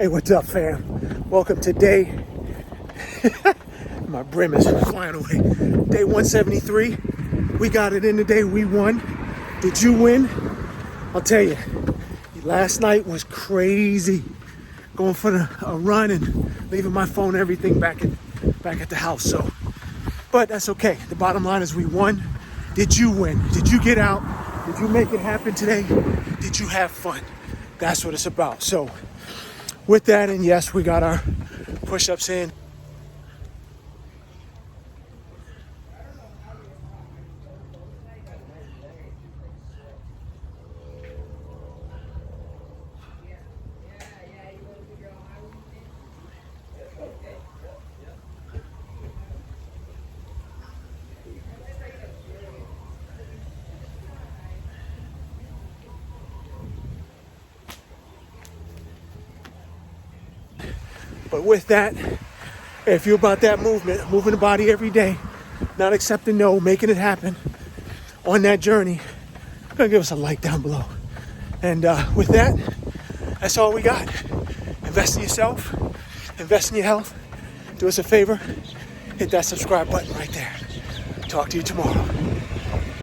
Hey, what's up, fam? Welcome to day, my brim is flying away. Day 173. We got it in today. We won. Did you win? I'll tell you, last night was crazy. Going for a run and leaving my phone, everything back at the house. So, but that's okay. The bottom line is we won. Did you win? Did you get out? Did you make it happen today? Did you have fun? That's what it's about. So, with that, and yes, we got our push-ups in. But with that, if you're about that movement, moving the body every day, not accepting no, making it happen on that journey, gonna give us a like down below. And with that, that's all we got. Invest in yourself, invest in your health. Do us a favor, hit that subscribe button right there. Talk to you tomorrow.